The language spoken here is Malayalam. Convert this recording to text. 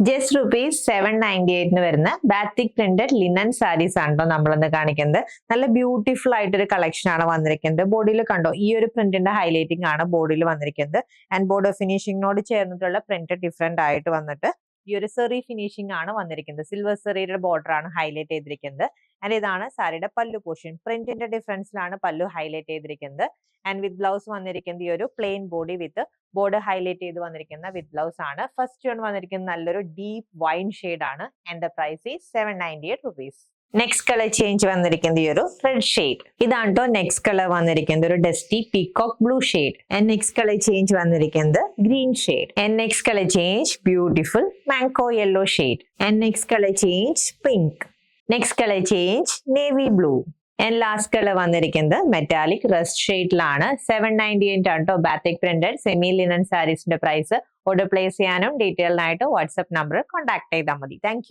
ജസ്റ്റ് ₹798 വരുന്ന ബാത്തിക് പ്രിന്റഡ് ലിനൻ സാരീസ് ആണോ നമ്മളിന്ന് കാണിക്കുന്നത്. നല്ല ബ്യൂട്ടിഫുൾ ആയിട്ടൊരു കളക്ഷൻ ആണ് വന്നിരിക്കുന്നത്. ബോഡിയിൽ കണ്ടോ, ഈ ഒരു പ്രിന്റിന്റെ ഹൈലൈറ്റിംഗ് ആണ് ബോഡിയിൽ വന്നിരിക്കുന്നത്. ആൻഡ് ബോർഡർ ഫിനിഷിങ്ങിനോട് ചേർന്നിട്ടുള്ള പ്രിന്റ് ഡിഫറെന്റ് ആയിട്ട് വന്നിട്ട് ഈ ഒരു സെറി ഫിനിഷിംഗ് ആണ് വന്നിരിക്കുന്നത്. സിൽവർ സെറിയുടെ ബോർഡർ ആണ് ഹൈലൈറ്റ് ചെയ്തിരിക്കുന്നത്. ആൻഡ് ഇതാണ് സാരിയുടെ പല്ലു പോർഷൻ. പ്രിന്റിന്റെ ഡിഫറൻസിലാണ് പല്ലു ഹൈലൈറ്റ് ചെയ്തിരിക്കുന്നത്. ആൻഡ് വിത്ത് ബ്ലൗസ് വന്നിരിക്കുന്നത് ഈ ഒരു plain body with border highlight ചെയ്ത് വന്നിരിക്കുന്ന വിത്ത് ബ്ലൗസ് ആണ്. ഫസ്റ്റ് വൺ വന്നിരിക്കുന്നത് നല്ലൊരു ഡീപ്പ് വൈൻ ഷെയ്ഡ് ആണ്. And the price is ₹798. Next colour change വന്നിരിക്കുന്നത് ഈ ഒരു റെഡ് ഷെയ്ഡ്. ഇതാണ് കേട്ടോ നെക്സ്റ്റ് കളർ വന്നിരിക്കുന്നത് ഒരു dusty peacock blue shade. And next colour change വന്നിരിക്കുന്നത് green shade. And next colour change beautiful mango yellow shade. And next colour change pink. Next colour change navy blue. And last colour വന്നിരിക്കുന്നത് മെറ്റാലിക് റസ്റ്റ് ഷെയ്ഡിലാണ്. $798 ആണ് കേട്ടോ ബാത്തിക് പ്രിന്റഡ് സെമി ലിനൻ സാരീസിന്റെ പ്രൈസ്. ഓർഡർ പ്ലേസ് ചെയ്യാനും ഡീറ്റെയിൽഡായിട്ട് വാട്സ്ആപ്പ് നമ്പർ കോൺടാക്ട് ചെയ്താൽ മതി. താങ്ക്